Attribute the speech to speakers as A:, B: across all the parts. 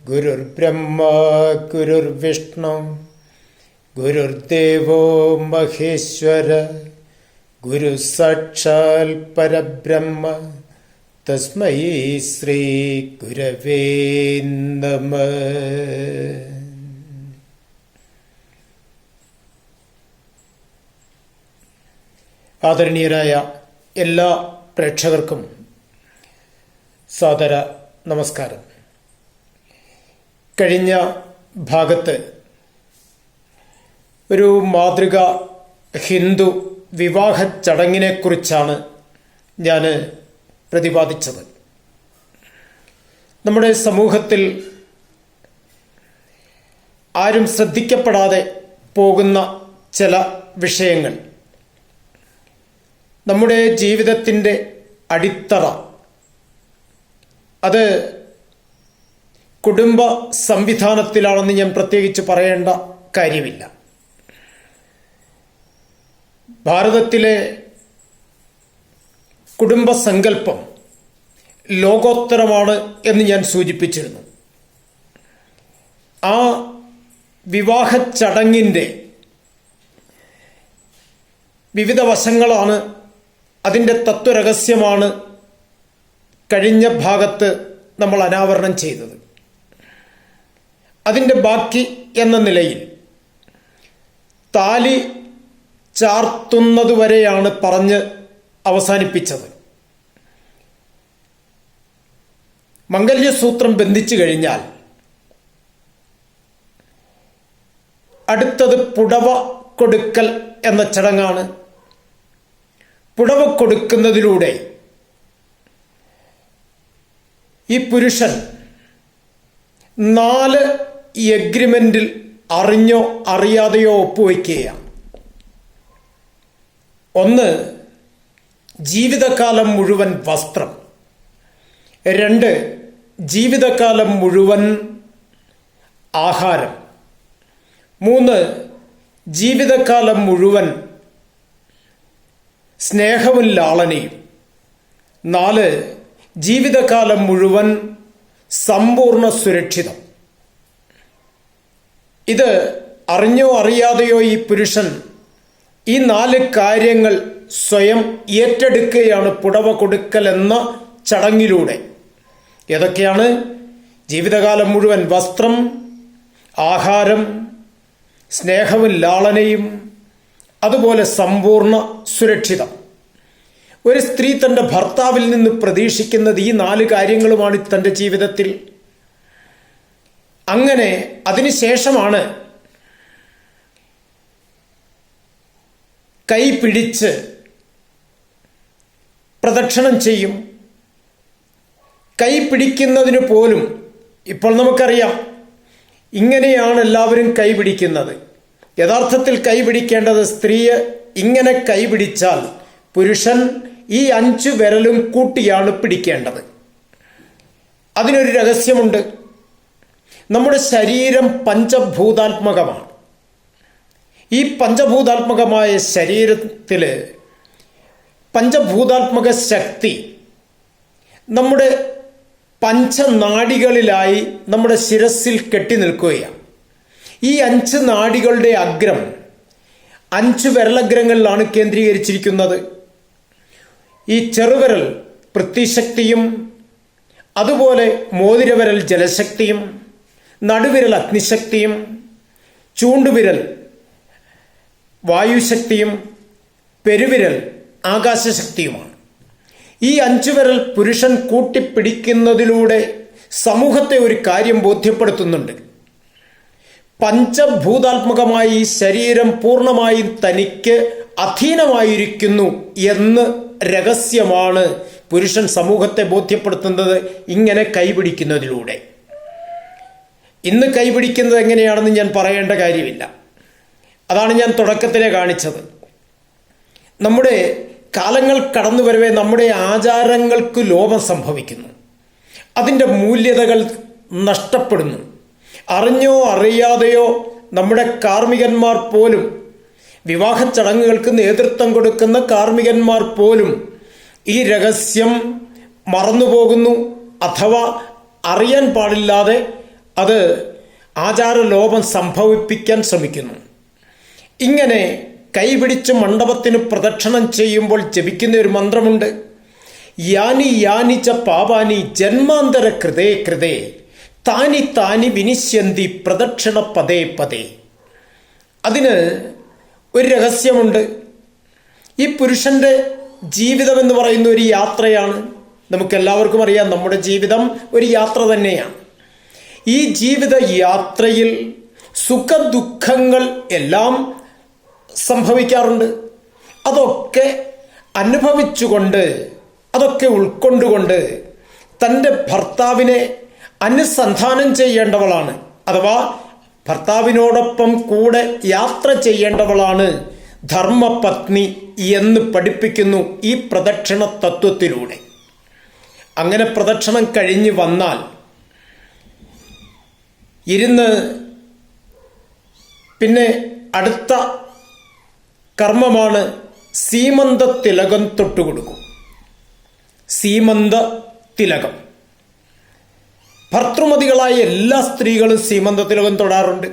A: ഗുരുർബ്രഹ്മ ഗുരുർവിഷ്ണു ഗുരുർദേവോ മഹേശ്വര ഗുരു സാക്ഷാൽ പരബ്രഹ്മ തസ്മൈ ശ്രീ ഗുരവേ നമഃ. ആദരണീയരായ എല്ലാ പ്രേക്ഷകർക്കും സാദര നമസ്കാരം. കഴിഞ്ഞ ഭാഗത്ത് ഒരു മാതൃക ഹിന്ദു വിവാഹ ചടങ്ങിനെക്കുറിച്ചാണ് ഞാൻ പ്രതിപാദിച്ചത്. നമ്മുടെ സമൂഹത്തിൽ ആരും ശ്രദ്ധിക്കപ്പെടാതെ പോകുന്ന ചില വിഷയങ്ങൾ, നമ്മുടെ ജീവിതത്തിൻ്റെ അടിത്തറ, അത് കുടുംബ സംവിധാനത്തിലാണെന്ന് ഞാൻ പ്രത്യേകിച്ച് പറയേണ്ട കാര്യമില്ല. ഭാരതത്തിലെ കുടുംബസങ്കല്പം ലോകോത്തരമാണ് എന്ന് ഞാൻ സൂചിപ്പിച്ചിരുന്നു. ആ വിവാഹ ചടങ്ങിൻ്റെ വിവിധ വശങ്ങളാണ്, അതിൻ്റെ തത്വരഹസ്യമാണ് കഴിഞ്ഞ ഭാഗത്ത് നമ്മൾ അനാവരണം ചെയ്തത്. അതിൻ്റെ ബാക്കി എന്ന നിലയിൽ താലി ചാർത്തുന്നതുവരെയാണ് പറഞ്ഞ് അവസാനിപ്പിച്ചത്. മംഗല്യസൂത്രം ബന്ധിച്ചു കഴിഞ്ഞാൽ അടുത്തത് പുടവ കൊടുക്കൽ എന്ന ചടങ്ങാണ്. പുടവ കൊടുക്കുന്നതിലൂടെ ഈ പുരുഷൻ 4 എഗ്രിമെന്റിൽ അറിഞ്ഞോ അറിയാതെയോ ഒപ്പുവയ്ക്കുകയാണ്. 1, ജീവിതകാലം മുഴുവൻ വസ്ത്രം. 2, ജീവിതകാലം മുഴുവൻ ആഹാരം. 3, ജീവിതകാലം മുഴുവൻ സ്നേഹവും ലാളനയും. 4, ജീവിതകാലം മുഴുവൻ സമ്പൂർണ്ണ സുരക്ഷിതം. ഇത് അറിഞ്ഞോ അറിയാതെയോ ഈ പുരുഷൻ ഈ 4 കാര്യങ്ങൾ സ്വയം ഏറ്റെടുക്കുകയാണ് പുടവ കൊടുക്കൽ എന്ന ചടങ്ങിലൂടെ. ഏതൊക്കെയാണ്? ജീവിതകാലം മുഴുവൻ വസ്ത്രം, ആഹാരം, സ്നേഹവും ലാളനയും, അതുപോലെ സമ്പൂർണ്ണ സുരക്ഷിതം. ഒരു സ്ത്രീ തൻ്റെ ഭർത്താവിൽ നിന്ന് പ്രതീക്ഷിക്കുന്നത് ഈ 4 കാര്യങ്ങളുമാണ് തൻ്റെ ജീവിതത്തിൽ. അങ്ങനെ അതിനുശേഷമാണ് കൈ പിടിച്ച് പ്രദക്ഷിണം ചെയ്യും. കൈ പിടിക്കുന്നതിന് പോലും ഇപ്പോൾ നമുക്കറിയാം, ഇങ്ങനെയാണ് എല്ലാവരും കൈ പിടിക്കുന്നത്. യഥാർത്ഥത്തിൽ കൈ പിടിക്കേണ്ടത് സ്ത്രീയെ ഇങ്ങനെ കൈ പിടിച്ചാൽ പുരുഷൻ ഈ 5 വിരലും കൂട്ടിയാണ് പിടിക്കേണ്ടത്. അതിനൊരു രഹസ്യമുണ്ട്. നമ്മുടെ ശരീരം പഞ്ചഭൂതാത്മകമാണ്. ഈ പഞ്ചഭൂതാത്മകമായ ശരീരത്തിൽ പഞ്ചഭൂതാത്മക ശക്തി നമ്മുടെ പഞ്ചനാഡികളിലായി നമ്മുടെ ശിരസിൽ കെട്ടി നിൽക്കുകയാണ്. ഈ 5 നാഡികളുടെ അഗ്രം 5 വിരലഗ്രങ്ങളിലാണ് കേന്ദ്രീകരിച്ചിരിക്കുന്നത്. ഈ ചെറുവിരൽ പൃഥ്വിശക്തിയും, അതുപോലെ മോതിരവിരൽ ജലശക്തിയും, നടുവിരൽ അഗ്നിശക്തിയും, ചൂണ്ടുവിരൽ വായുശക്തിയും, പെരുവിരൽ ആകാശശക്തിയുമാണ്. ഈ 5 വിരൽ പുരുഷൻ കൂട്ടിപ്പിടിക്കുന്നതിലൂടെ സമൂഹത്തെ ഒരു കാര്യം ബോധ്യപ്പെടുത്തുന്നുണ്ട്. പഞ്ചഭൂതാത്മകമായി ഈ ശരീരം പൂർണ്ണമായും തനിക്ക് അധീനമായിരിക്കുന്നു എന്ന് രഹസ്യമാണ് പുരുഷൻ സമൂഹത്തെ ബോധ്യപ്പെടുത്തുന്നത് ഇങ്ങനെ കൈപിടിക്കുന്നതിലൂടെ. ഇന്ന് കൈപിടിക്കുന്നത് എങ്ങനെയാണെന്ന് ഞാൻ പറയേണ്ട കാര്യമില്ല. അതാണ് ഞാൻ തുടക്കത്തിലെ കാണിച്ചത്. നമ്മുടെ കാലങ്ങൾ കടന്നു വരവേ നമ്മുടെ ആചാരങ്ങൾക്ക് ലോപം സംഭവിക്കുന്നു. അതിൻ്റെ മൂല്യതകൾ നഷ്ടപ്പെടുന്നു. അറിഞ്ഞോ അറിയാതെയോ നമ്മുടെ കാർമ്മികന്മാർ പോലും, വിവാഹ ചടങ്ങുകൾക്ക് നേതൃത്വം കൊടുക്കുന്ന കാർമ്മികന്മാർ പോലും ഈ രഹസ്യം മറന്നുപോകുന്നു, അഥവാ അറിയാൻ പാടില്ലാതെ അത് ആചാരലോപം സംഭവിപ്പിക്കാൻ ശ്രമിക്കുന്നു. ഇങ്ങനെ കൈപിടിച്ച് മണ്ഡപത്തിന് പ്രദക്ഷിണം ചെയ്യുമ്പോൾ ജപിക്കുന്ന ഒരു മന്ത്രമുണ്ട്. യാനി യാനി ച പാപാനി ജന്മാന്തര കൃതേ കൃതേ താനി താനി വിനിശ്യന്തി പ്രദക്ഷിണ പദേ പദേ. അതിന് ഒരു രഹസ്യമുണ്ട്. ഈ പുരുഷന്റെ ജീവിതം എന്ന് പറയുന്ന ഒരു യാത്രയാണ്. നമുക്കെല്ലാവർക്കും അറിയാം, നമ്മുടെ ജീവിതം ഒരു യാത്ര തന്നെയാണ്. ഈ ജീവിത യാത്രയിൽ സുഖദുഃഖങ്ങൾ എല്ലാം സംഭവിക്കാറുണ്ട്. അതൊക്കെ അനുഭവിച്ചുകൊണ്ട്, അതൊക്കെ ഉൾക്കൊണ്ടുകൊണ്ട് തൻ്റെ ഭർത്താവിനെ അനുസന്ധാനം ചെയ്യേണ്ടവളാണ്, അഥവാ ഭർത്താവിനോടൊപ്പം കൂടെ യാത്ര ചെയ്യേണ്ടവളാണ് ധർമ്മപത്നി എന്ന് പഠിപ്പിക്കുന്നു ഈ പ്രദക്ഷിണ തത്വത്തിലൂടെ. അങ്ങനെ പ്രദക്ഷിണം കഴിഞ്ഞ് വന്നാൽ ഇരുന്ന് പിന്നെ അടുത്ത കർമ്മമാണ് സീമന്ത തിലകം തൊട്ടുകൊടുക്കും. സീമന്ത തിലകം ഭർത്തൃമതികളായ എല്ലാ സ്ത്രീകളും സീമന്ത തിലകം തൊടാറുണ്ട്.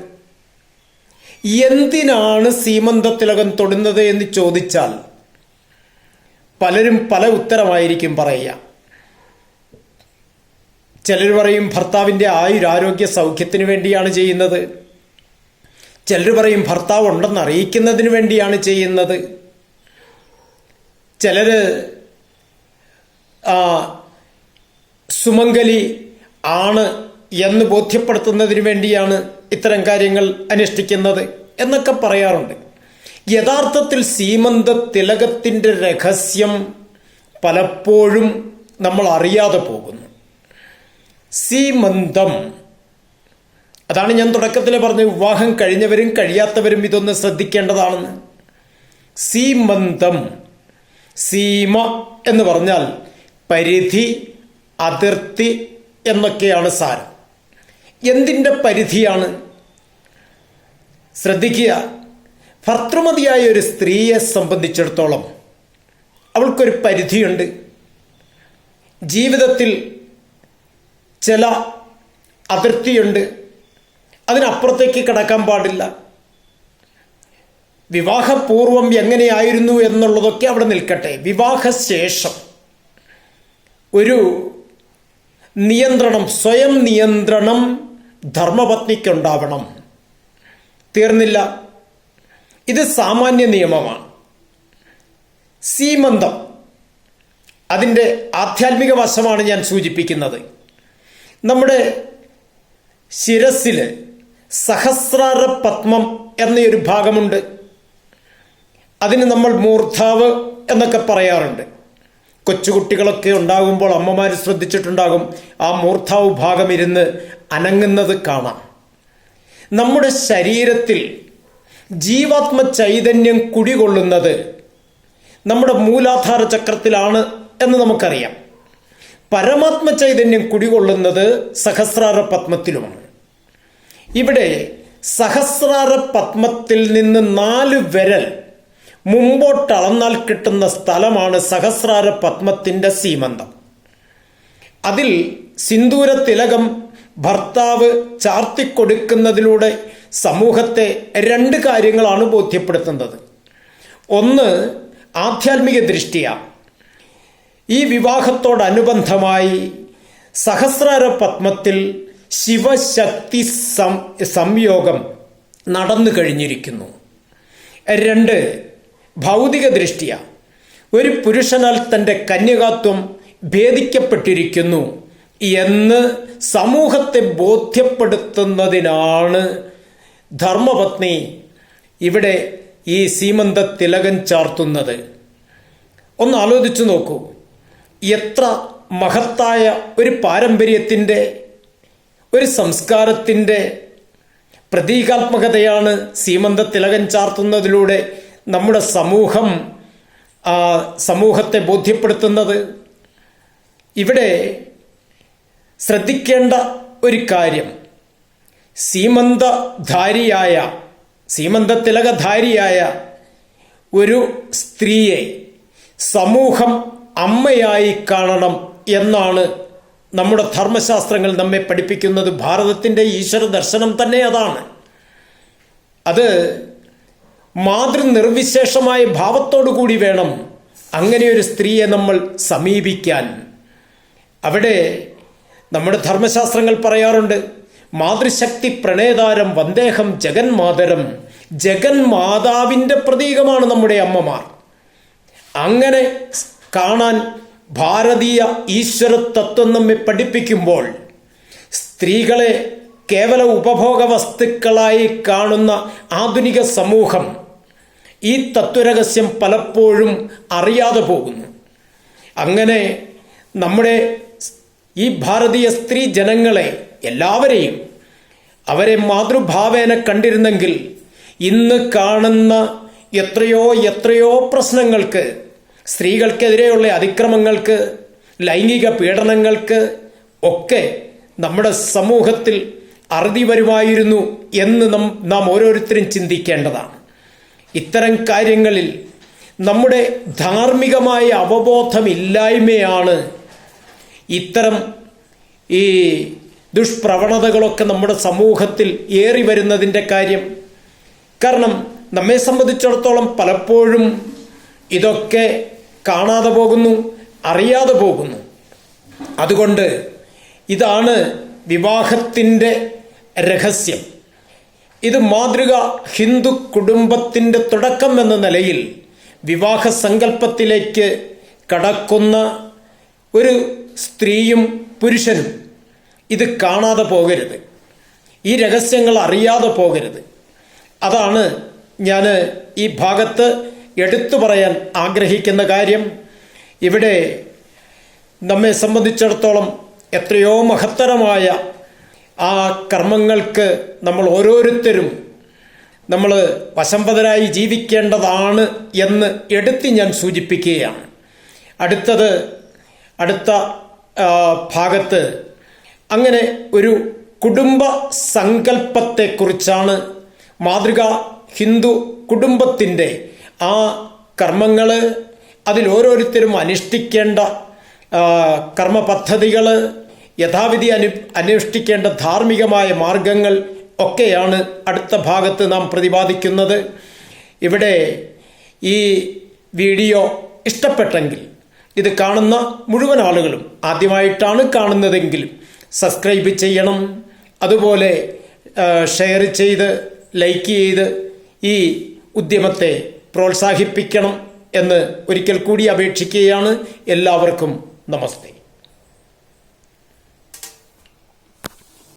A: എന്തിനാണ് സീമന്ത തിലകം തൊടുന്നത് എന്ന് ചോദിച്ചാൽ പലരും പല ഉത്തരമായിരിക്കും പറയുക. ചിലർ പറയും ഭർത്താവിൻ്റെ ആയുരാരോഗ്യ സൗഖ്യത്തിന് വേണ്ടിയാണ് ചെയ്യുന്നത്. ചിലർ പറയും ഭർത്താവ് ഉണ്ടെന്ന് അറിയിക്കുന്നതിന് വേണ്ടിയാണ് ചെയ്യുന്നത്. ചിലർ സുമംഗലി ആണ് എന്ന് ബോധ്യപ്പെടുത്തുന്നതിന് വേണ്ടിയാണ് ഇത്തരം കാര്യങ്ങൾ അനുഷ്ഠിക്കുന്നത് എന്നൊക്കെ പറയാറുണ്ട്. യഥാർത്ഥത്തിൽ സീമന്ത തിലകത്തിൻ്റെ രഹസ്യം പലപ്പോഴും നമ്മൾ അറിയാതെ പോകുന്നു. സീമന്തം, അതാണ് ഞാൻ തുടക്കത്തിൽ പറഞ്ഞ വിവാഹം കഴിഞ്ഞവരും കഴിയാത്തവരും ഇതൊന്ന് ശ്രദ്ധിക്കേണ്ടതാണെന്ന്. സീമന്തം, സീമ എന്ന് പറഞ്ഞാൽ പരിധി, അതിർത്തി എന്നൊക്കെയാണ് സാരം. എന്തിൻ്റെ പരിധിയാണ്? ശ്രദ്ധിക്കുക, ഭർത്തൃമതിയായ ഒരു സ്ത്രീയെ സംബന്ധിച്ചിടത്തോളം അവൾക്കൊരു പരിധിയുണ്ട്. ജീവിതത്തിൽ ചില അതിർത്തിയുണ്ട്, അതിനപ്പുറത്തേക്ക് കടക്കാൻ പാടില്ല. വിവാഹപൂർവം എങ്ങനെയായിരുന്നു എന്നുള്ളതൊക്കെ അവിടെ നിൽക്കട്ടെ. വിവാഹശേഷം ഒരു നിയന്ത്രണം, സ്വയം നിയന്ത്രണം ധർമ്മപത്നിക്കുണ്ടാവണം. തീർന്നില്ല, ഇത് സാമാന്യ നിയമമാണ്. സീമന്തം, അതിൻ്റെ ആധ്യാത്മിക വശമാണ് ഞാൻ സൂചിപ്പിക്കുന്നത്. നമ്മുടെ ശിരസിൽ സഹസ്രാര പത്മം എന്നൊരു ഭാഗമുണ്ട്. അതിന് നമ്മൾ മൂർധാവ് എന്നൊക്കെ പറയാറുണ്ട്. കൊച്ചുകുട്ടികളൊക്കെ ഉണ്ടാകുമ്പോൾ അമ്മമാർ ശ്രദ്ധിച്ചിട്ടുണ്ടാകും, ആ മൂർധാവ് ഭാഗം ഇരുന്ന് അനങ്ങുന്നത് കാണാം. നമ്മുടെ ശരീരത്തിൽ ജീവാത്മ ചൈതന്യം കുടികൊള്ളുന്നത് നമ്മുടെ മൂലാധാര ചക്രത്തിലാണ് എന്ന് നമുക്കറിയാം. പരമാത്മ ചൈതന്യം കുടികൊള്ളുന്നത് സഹസ്രാര പത്മത്തിലുമാണ്. ഇവിടെ സഹസ്രാര പത്മത്തിൽ നിന്ന് 4 വിരൽ മുമ്പോട്ടളന്നാൽ കിട്ടുന്ന സ്ഥലമാണ് സഹസ്രാര പത്മത്തിൻ്റെ സീമന്തം. അതിൽ സിന്ദൂര തിലകം ഭർത്താവ് ചാർത്തിക്കൊടുക്കുന്നതിലൂടെ സമൂഹത്തെ 2 കാര്യങ്ങളാണ് ബോധ്യപ്പെടുത്തുന്നത്. ഒന്ന്, ആധ്യാത്മിക ദൃഷ്ടിയാണ്. ഈ വിവാഹത്തോടനുബന്ധമായി സഹസ്രാര പത്മത്തിൽ ശിവശക്തി സംയോഗം നടന്നു കഴിഞ്ഞിരിക്കുന്നു. 2, ഭൗതിക ദൃഷ്ടിയ ഒരു പുരുഷനാൽ തൻ്റെ കന്യകാത്വം ഭേദിക്കപ്പെട്ടിരിക്കുന്നു എന്ന് സമൂഹത്തെ ബോധ്യപ്പെടുത്തുന്നതിനാണ് ധർമ്മപത്നി ഇവിടെ ഈ സീമന്ത തിലകം ചാർത്തുന്നത്. ഒന്ന് ആലോചിച്ചു നോക്കൂ, എത്ര മഹത്തായ ഒരു പാരമ്പര്യത്തിൻ്റെ ഒരു സംസ്കാരത്തിൻ്റെ പ്രതീകാത്മകതയാണ് സീമന്ത തിലകം ചാർത്തുന്നതിലൂടെ നമ്മുടെ സമൂഹത്തെ ബോധ്യപ്പെടുത്തുന്നത്. ഇവിടെ ശ്രദ്ധിക്കേണ്ട ഒരു കാര്യം, സീമന്ത തിലകധാരിയായ ഒരു സ്ത്രീയെ സമൂഹം അമ്മയായി കാണണം എന്നാണ് നമ്മുടെ ധർമ്മശാസ്ത്രങ്ങൾ നമ്മെ പഠിപ്പിക്കുന്നത്. ഭാരതത്തിൻ്റെ ഈശ്വര ദർശനം തന്നെ അതാണ്. അത് മാതൃനിർവിശേഷമായ ഭാവത്തോടു കൂടി വേണം അങ്ങനെ ഒരു സ്ത്രീയെ നമ്മൾ സമീപിക്കാൻ. അവിടെ നമ്മുടെ ധർമ്മശാസ്ത്രങ്ങൾ പറയാറുണ്ട്, മാതൃശക്തി പ്രണേതാരം വന്ദേഹം ജഗന്മാതരം. ജഗന്മാതാവിൻ്റെ പ്രതീകമാണ് നമ്മുടെ അമ്മമാർ. അങ്ങനെ കാണാൻ ഭാരതീയ ഈശ്വര തത്വം നമ്മെ പഠിപ്പിക്കുമ്പോൾ സ്ത്രീകളെ കേവല ഉപഭോഗ വസ്തുക്കളായി കാണുന്ന ആധുനിക സമൂഹം ഈ തത്വരഹസ്യം പലപ്പോഴും അറിയാതെ പോകുന്നു. അങ്ങനെ നമ്മുടെ ഈ ഭാരതീയ സ്ത്രീ ജനങ്ങളെ എല്ലാവരെയും അവരെ മാതൃഭാവേന കണ്ടിരുന്നെങ്കിൽ ഇന്ന് കാണുന്ന എത്രയോ പ്രശ്നങ്ങൾക്ക്, സ്ത്രീകൾക്കെതിരെയുള്ള അതിക്രമങ്ങൾക്ക്, ലൈംഗിക പീഡനങ്ങൾക്ക് ഒക്കെ നമ്മുടെ സമൂഹത്തിൽ അറുതി വരുമായിരുന്നു എന്ന് നാം ഓരോരുത്തരും ചിന്തിക്കേണ്ടതാണ്. ഇത്തരം കാര്യങ്ങളിൽ നമ്മുടെ ധാർമ്മികമായ അവബോധമില്ലായ്മയാണ് ഇത്തരം ഈ ദുഷ്പ്രവണതകളൊക്കെ നമ്മുടെ സമൂഹത്തിൽ ഏറി വരുന്നതിൻ്റെ കാര്യം. കാരണം നമ്മെ സംബന്ധിച്ചിടത്തോളം പലപ്പോഴും ഇതൊക്കെ കാണാതെ പോകുന്നു, അറിയാതെ പോകുന്നു. അതുകൊണ്ട് ഇതാണ് വിവാഹത്തിൻ്റെ രഹസ്യം. ഇത് മാതൃക ഹിന്ദു കുടുംബത്തിൻ്റെ തുടക്കം എന്ന നിലയിൽ വിവാഹ സങ്കല്പത്തിലേക്ക് കടക്കുന്ന ഒരു സ്ത്രീയും പുരുഷനും ഇത് കാണാതെ പോകരുത്, ഈ രഹസ്യങ്ങൾ അറിയാതെ പോകരുത്. അതാണ് ഞാൻ ഈ ഭാഗത്ത് എടുത്തു പറയാൻ ആഗ്രഹിക്കുന്ന കാര്യം. ഇവിടെ നമ്മെ സംബന്ധിച്ചിടത്തോളം എത്രയോ മഹത്തരമായ ആ കർമ്മങ്ങൾക്ക് നമ്മൾ ഓരോരുത്തരും വശംവദരായി ജീവിക്കേണ്ടതാണ് എന്ന് എടുത്ത് ഞാൻ സൂചിപ്പിക്കുകയാണ്. അടുത്ത ഭാഗത്ത് അങ്ങനെ ഒരു കുടുംബ സങ്കല്പത്തെക്കുറിച്ചാണ്, മാതൃക ഹിന്ദു കുടുംബത്തിൻ്റെ ആ കർമ്മങ്ങൾ, അതിൽ ഓരോരുത്തരും അനുഷ്ഠിക്കേണ്ട കർമ്മ പദ്ധതികൾ, യഥാവിധി അനുഷ്ഠിക്കേണ്ട ധാർമ്മികമായ മാർഗങ്ങൾ ഒക്കെയാണ് അടുത്ത ഭാഗത്ത് നാം പ്രതിപാദിക്കുന്നത്. ഇവിടെ ഈ വീഡിയോ ഇഷ്ടപ്പെട്ടെങ്കിൽ ഇത് കാണുന്ന മുഴുവൻ ആളുകളും ആദ്യമായിട്ടാണ് കാണുന്നതെങ്കിലും സബ്സ്ക്രൈബ് ചെയ്യണം. അതുപോലെ ഷെയർ ചെയ്ത് ലൈക്ക് ചെയ്ത് ഈ ഉദ്യമത്തെ പ്രോത്സാഹിപ്പിക്കണം എന്ന് ഒരിക്കൽ കൂടി അപേക്ഷിക്കുകയാണ്. എല്ലാവർക്കും നമസ്തേ.